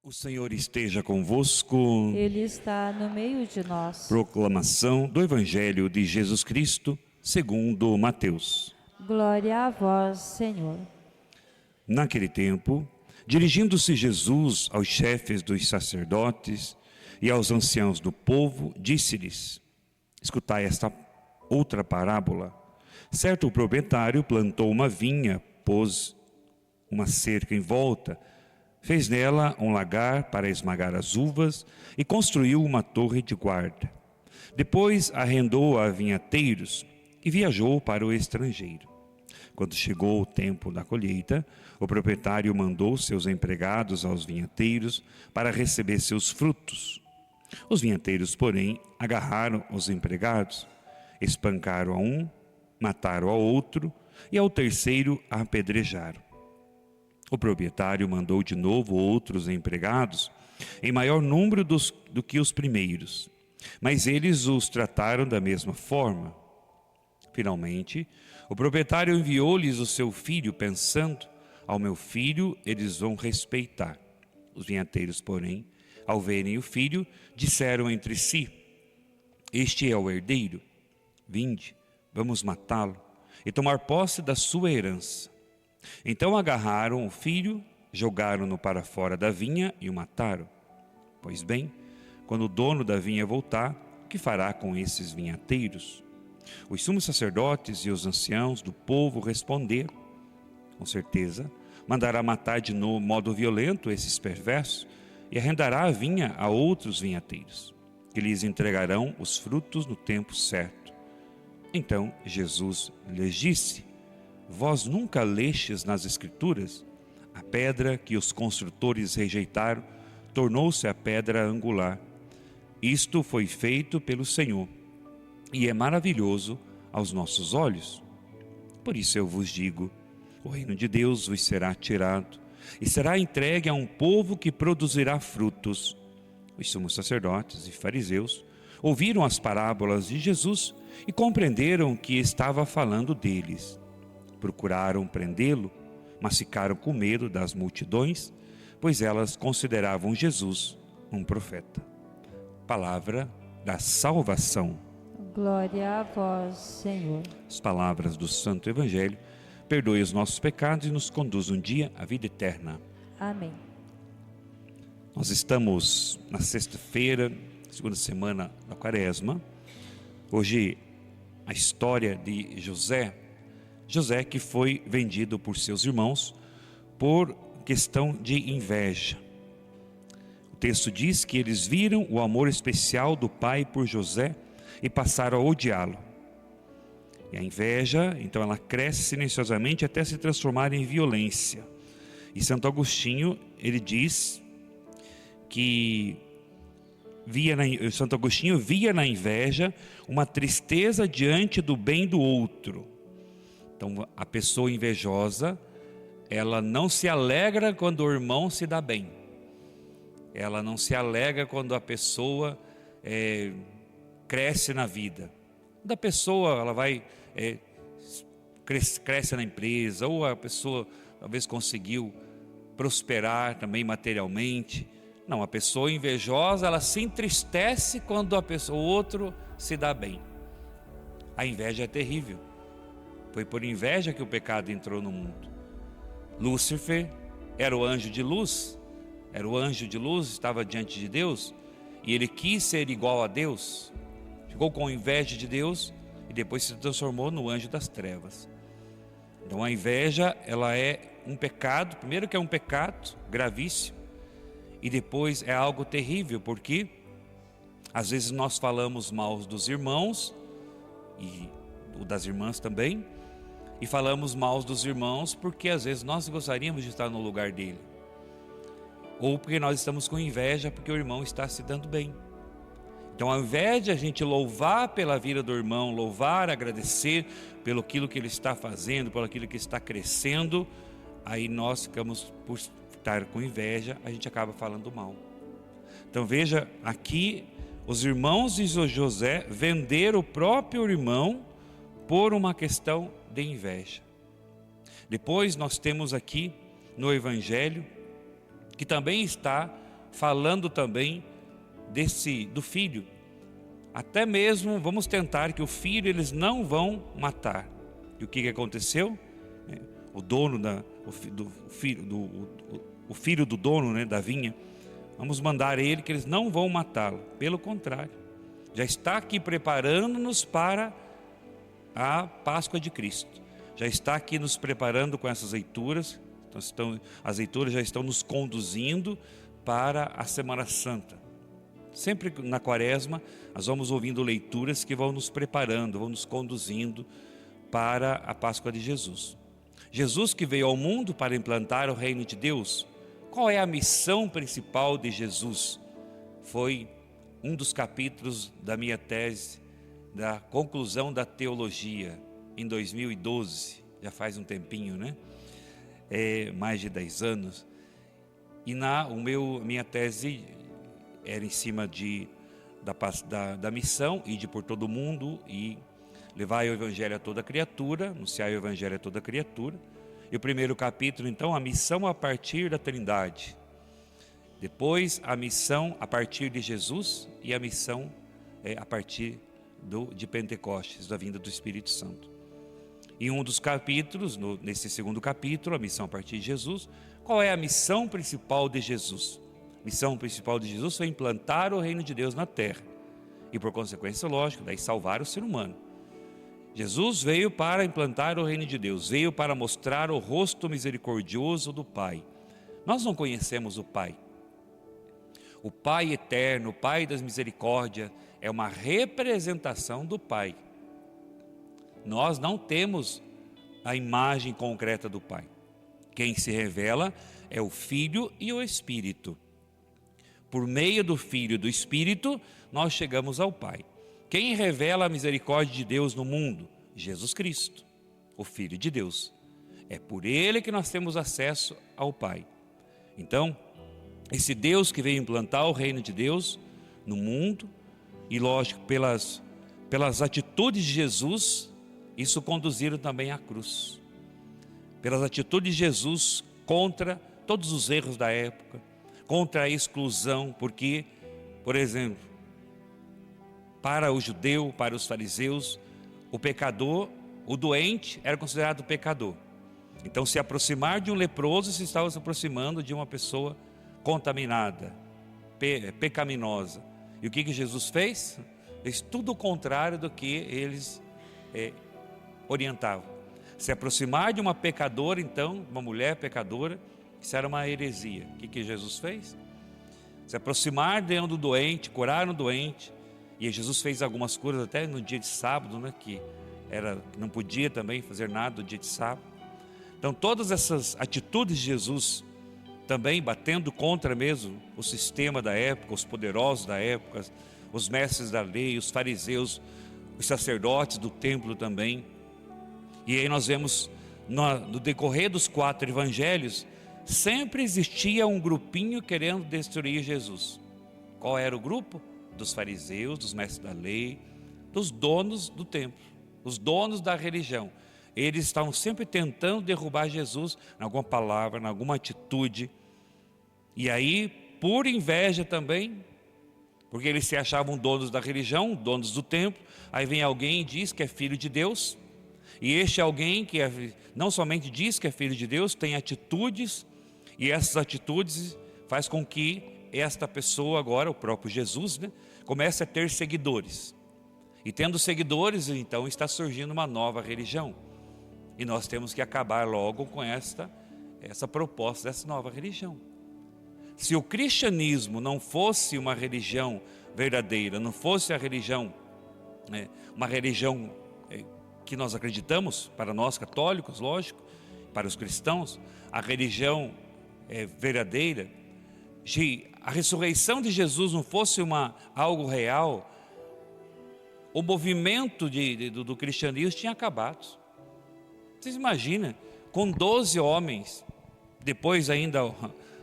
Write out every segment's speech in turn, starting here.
O Senhor esteja convosco. Ele está no meio de nós. Proclamação do Evangelho de Jesus Cristo, segundo Mateus. Glória a vós, Senhor. Naquele tempo, dirigindo-se Jesus aos chefes dos sacerdotes e aos anciãos do povo, disse-lhes: escutai esta outra parábola. Certo proprietário plantou uma vinha, pôs uma cerca em volta, fez nela um lagar para esmagar as uvas e construiu uma torre de guarda. Depois arrendou a vinhateiros e viajou para o estrangeiro. Quando chegou o tempo da colheita, o proprietário mandou seus empregados aos vinhateiros para receber seus frutos. Os vinhateiros, porém, agarraram os empregados, espancaram a um, mataram ao outro e ao terceiro apedrejaram. O proprietário mandou de novo outros empregados, em maior número do que os primeiros, mas eles os trataram da mesma forma. Finalmente, o proprietário enviou-lhes o seu filho, pensando: ao meu filho eles vão respeitar. Os vinhateiros, porém, ao verem o filho, disseram entre si: este é o herdeiro, vinde, vamos matá-lo e tomar posse da sua herança. Então agarraram o filho, jogaram-no para fora da vinha e o mataram. Pois bem, quando o dono da vinha voltar, o que fará com esses vinhateiros? Os sumos sacerdotes e os anciãos do povo responderam: com certeza, mandará matar de modo violento esses perversos e arrendará a vinha a outros vinhateiros, que lhes entregarão os frutos no tempo certo. Então Jesus lhes disse: vós nunca lestes nas Escrituras? A pedra que os construtores rejeitaram tornou-se a pedra angular. Isto foi feito pelo Senhor, e é maravilhoso aos nossos olhos. Por isso eu vos digo: o reino de Deus vos será tirado, e será entregue a um povo que produzirá frutos. Os sumos sacerdotes e fariseus ouviram as parábolas de Jesus e compreenderam que estava falando deles. Procuraram prendê-lo, mas ficaram com medo das multidões, pois elas consideravam Jesus um profeta. Palavra da salvação. Glória a vós, Senhor. As palavras do Santo Evangelho perdoe os nossos pecados e nos conduz um dia à vida eterna. Amém. Nós estamos na sexta-feira, segunda semana da Quaresma. Hoje a história de José que foi vendido por seus irmãos por questão de inveja. O texto diz que eles viram o amor especial do pai por José e passaram a odiá-lo. E a inveja, então, ela cresce silenciosamente até se transformar em violência. E Santo Agostinho, ele diz que Santo Agostinho via na inveja uma tristeza diante do bem do outro. Então, a pessoa invejosa, ela não se alegra quando o irmão se dá bem. Ela não se alegra quando a pessoa cresce na vida. Quando a pessoa ela vai cresce na empresa, ou a pessoa talvez conseguiu prosperar também materialmente. Não, a pessoa invejosa, ela se entristece quando o outro se dá bem. A inveja é terrível. Foi por inveja que o pecado entrou no mundo. Lúcifer era o anjo de luz, estava diante de Deus, e ele quis ser igual a Deus, ficou com inveja de Deus, e depois se transformou no anjo das trevas. Então a inveja, ela é um pecado, primeiro que é um pecado gravíssimo, e depois é algo terrível, porque às vezes nós falamos mal dos irmãos, e das irmãs também, e falamos mal dos irmãos porque às vezes nós gostaríamos de estar no lugar dele, ou porque nós estamos com inveja porque o irmão está se dando bem. Então, ao invés de a gente louvar pela vida do irmão, louvar, agradecer pelo aquilo que ele está fazendo, pelo aquilo que está crescendo, aí nós ficamos, por estar com inveja, a gente acaba falando mal. Então veja, aqui os irmãos de José venderam o próprio irmão por uma questão de inveja. Depois nós temos aqui no Evangelho, que também está falando também do filho. Até mesmo vamos tentar que o filho eles não vão matar. E o que aconteceu? O dono o filho do dono, né, da vinha, vamos mandar ele que eles não vão matá-lo. Pelo contrário, já está aqui preparando-nos para a Páscoa de Cristo. Já está aqui nos preparando com essas azeituras. As azeituras já estão nos conduzindo para a Semana Santa. Sempre na Quaresma, nós vamos ouvindo leituras que vão nos preparando, vão nos conduzindo para a Páscoa de Jesus. Jesus que veio ao mundo para implantar o reino de Deus. Qual é a missão principal de Jesus? Foi um dos capítulos da minha tese, da conclusão da teologia, em 2012, já faz um tempinho, né? Mais de 10 anos. E minha tese era em cima da missão, ide por todo mundo e levar o Evangelho a toda criatura, anunciar o Evangelho a toda criatura. E o primeiro capítulo, então, a missão a partir da Trindade. Depois, a missão a partir de Jesus e a missão a partir de Pentecostes, da vinda do Espírito Santo. Em um dos capítulos, nesse segundo capítulo, a missão a partir de Jesus, qual é a missão principal de Jesus? A missão principal de Jesus foi implantar o reino de Deus na terra. E por consequência, lógico, daí salvar o ser humano. Jesus veio para implantar o reino de Deus, veio para mostrar o rosto misericordioso do Pai. Nós não conhecemos o Pai. O Pai eterno, o Pai das misericórdias, é uma representação do Pai. Nós não temos a imagem concreta do Pai. Quem se revela é o Filho e o Espírito. Por meio do Filho e do Espírito, nós chegamos ao Pai. Quem revela a misericórdia de Deus no mundo? Jesus Cristo, o Filho de Deus. É por Ele que nós temos acesso ao Pai. Então, esse Deus que veio implantar o reino de Deus no mundo, e lógico, pelas atitudes de Jesus, isso conduziram também à cruz. Pelas atitudes de Jesus contra todos os erros da época, contra a exclusão, porque, por exemplo, para o judeu, para os fariseus, o pecador, o doente era considerado pecador. Então, se aproximar de um leproso, se estava se aproximando de uma pessoa contaminada, pecaminosa. E o que Jesus fez? Fez tudo o contrário do que eles orientavam. Se aproximar de uma pecadora, então, uma mulher pecadora, isso era uma heresia. O que Jesus fez? Se aproximar do doente, curar o doente. E Jesus fez algumas curas até no dia de sábado, né, que não podia também fazer nada no dia de sábado. Então todas essas atitudes de Jesus, também batendo contra mesmo o sistema da época, os poderosos da época, os mestres da lei, os fariseus, os sacerdotes do templo também. E aí nós vemos no decorrer dos 4 evangelhos, sempre existia um grupinho querendo destruir Jesus. Qual era o grupo? Dos fariseus, dos mestres da lei, dos donos do templo, os donos da religião. Eles estavam sempre tentando derrubar Jesus em alguma palavra, em alguma atitude. E aí, por inveja também, porque eles se achavam donos da religião, donos do templo. Aí vem alguém e diz que é filho de Deus. E este alguém que não somente diz que é filho de Deus, tem atitudes, e essas atitudes faz com que esta pessoa agora, o próprio Jesus, né, comece a ter seguidores. E tendo seguidores, então está surgindo uma nova religião. E nós temos que acabar logo com essa proposta dessa nova religião. Se o cristianismo não fosse uma religião verdadeira, não fosse a religião, uma religião que nós acreditamos, para nós católicos, lógico, para os cristãos, a religião verdadeira, se a ressurreição de Jesus não fosse algo real, o movimento do cristianismo tinha acabado. Vocês imaginam, com 12 homens, depois ainda,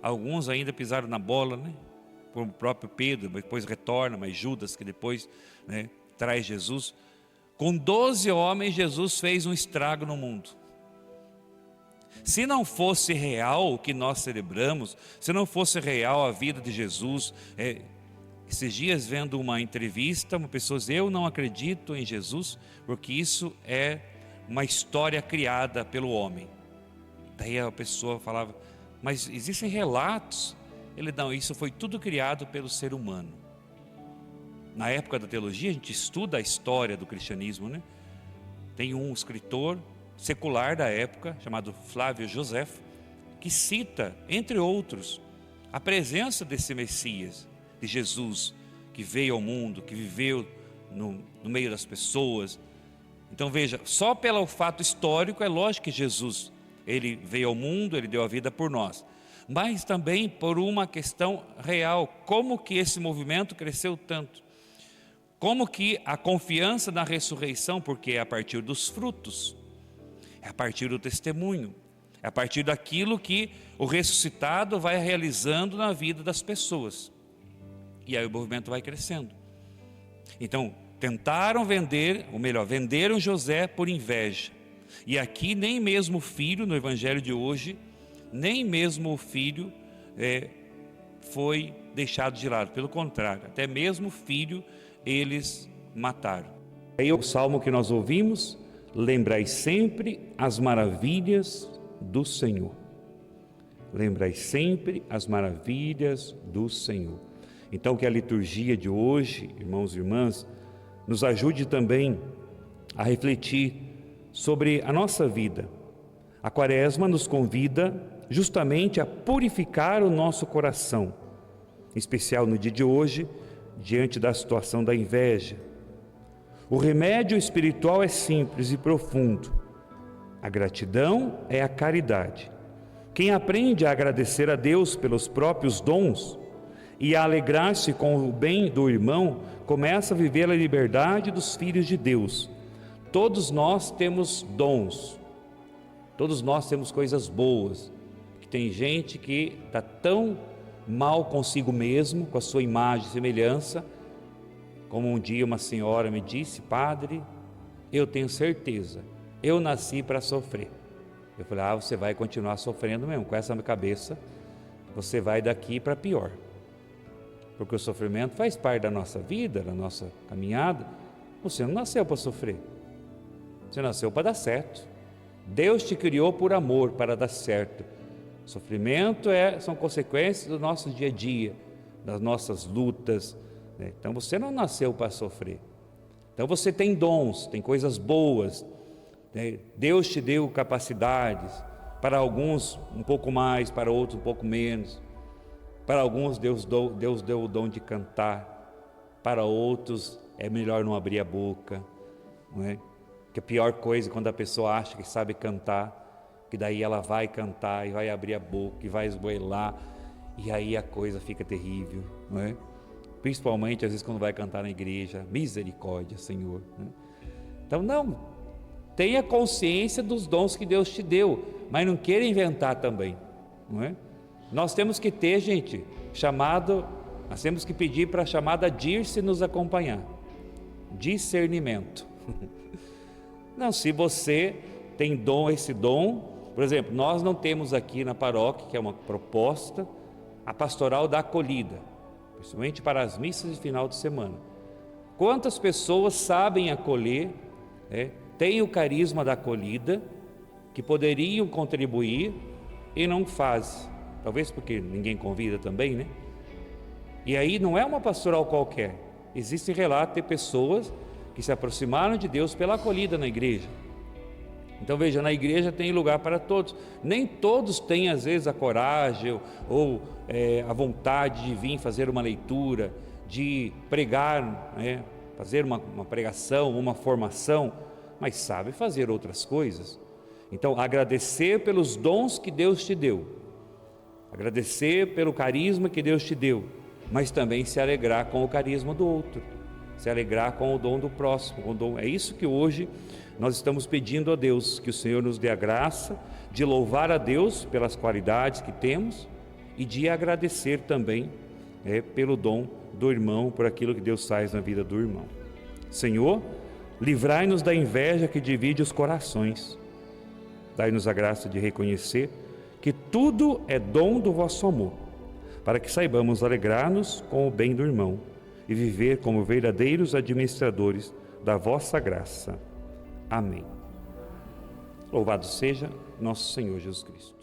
alguns ainda pisaram na bola, né? Por o próprio Pedro, depois retorna, mas Judas que depois, né, traz Jesus. Com 12 homens, Jesus fez um estrago no mundo. Se não fosse real o que nós celebramos, se não fosse real a vida de Jesus, esses dias vendo uma entrevista, uma pessoa diz, eu não acredito em Jesus, porque isso é uma história criada pelo homem. Daí a pessoa falava, mas existem relatos. Ele, não, isso foi tudo criado pelo ser humano. Na época da teologia, a gente estuda a história do cristianismo, né? Tem um escritor secular da época, chamado Flávio José, que cita, entre outros, a presença desse Messias, de Jesus, que veio ao mundo, que viveu no meio das pessoas. Então veja, só pelo fato histórico, é lógico que Jesus, ele veio ao mundo, ele deu a vida por nós, mas também por uma questão real, como que esse movimento cresceu tanto, como que a confiança na ressurreição, porque é a partir dos frutos, é a partir do testemunho, é a partir daquilo que o ressuscitado vai realizando na vida das pessoas, e aí o movimento vai crescendo. Então, tentaram vender, ou melhor, venderam José por inveja, e aqui nem mesmo o filho, no evangelho de hoje, nem mesmo o filho foi deixado de lado, pelo contrário, até mesmo o filho eles mataram. Aí o salmo que nós ouvimos, lembrai sempre as maravilhas do Senhor. Lembrai sempre as maravilhas do Senhor. Então que a liturgia de hoje, irmãos e irmãs, nos ajude também a refletir sobre a nossa vida. A Quaresma nos convida justamente a purificar o nosso coração, em especial no dia de hoje, diante da situação da inveja. O remédio espiritual é simples e profundo. A gratidão é a caridade. Quem aprende a agradecer a Deus pelos próprios dons e a alegrar-se com o bem do irmão, começa a viver a liberdade dos filhos de Deus. Todos nós temos dons, todos nós temos coisas boas. Tem gente que está tão mal consigo mesmo, com a sua imagem e semelhança, como um dia uma senhora me disse, padre, eu tenho certeza, eu nasci para sofrer. Eu falei, você vai continuar sofrendo mesmo, com essa cabeça, você vai daqui para pior, porque o sofrimento faz parte da nossa vida, da nossa caminhada. Você não nasceu para sofrer, você nasceu para dar certo. Deus te criou por amor, para dar certo. Sofrimento são consequências do nosso dia a dia, das nossas lutas, né? Então você não nasceu para sofrer. Então você tem dons, tem coisas boas, né? Deus te deu capacidades, para alguns um pouco mais, para outros um pouco menos. Para alguns Deus deu o dom de cantar, para outros é melhor não abrir a boca, não é? Que a pior coisa é quando a pessoa acha que sabe cantar, que daí ela vai cantar e vai abrir a boca e vai esgoelar, e aí a coisa fica terrível, não é? Principalmente às vezes quando vai cantar na igreja, misericórdia, Senhor, né? Então não, tenha consciência dos dons que Deus te deu, mas não queira inventar também, não é? Nós temos que ter, gente, nós temos que pedir para a chamada Dirce nos acompanhar, discernimento. Não, se você tem esse dom, por exemplo, nós não temos aqui na paróquia, que é uma proposta, a pastoral da acolhida, principalmente para as missas de final de semana. Quantas pessoas sabem acolher, têm o carisma da acolhida, que poderiam contribuir e não fazem, talvez porque ninguém convida também, né? E aí não é uma pastoral qualquer, existe relato de pessoas que se aproximaram de Deus pela acolhida na igreja. Então veja, na igreja tem lugar para todos, nem todos têm às vezes a coragem ou a vontade de vir fazer uma leitura, de pregar, né? Fazer uma pregação, uma formação, mas sabe fazer outras coisas. Então agradecer pelos dons que Deus te deu, agradecer pelo carisma que Deus te deu, mas também se alegrar com o carisma do outro, se alegrar com o dom do próximo, é isso que hoje nós estamos pedindo a Deus, que o Senhor nos dê a graça de louvar a Deus pelas qualidades que temos e de agradecer também pelo dom do irmão, por aquilo que Deus faz na vida do irmão. Senhor, livrai-nos da inveja que divide os corações, dai-nos a graça de reconhecer que tudo é dom do vosso amor, para que saibamos alegrar-nos com o bem do irmão e viver como verdadeiros administradores da vossa graça. Amém. Louvado seja nosso Senhor Jesus Cristo.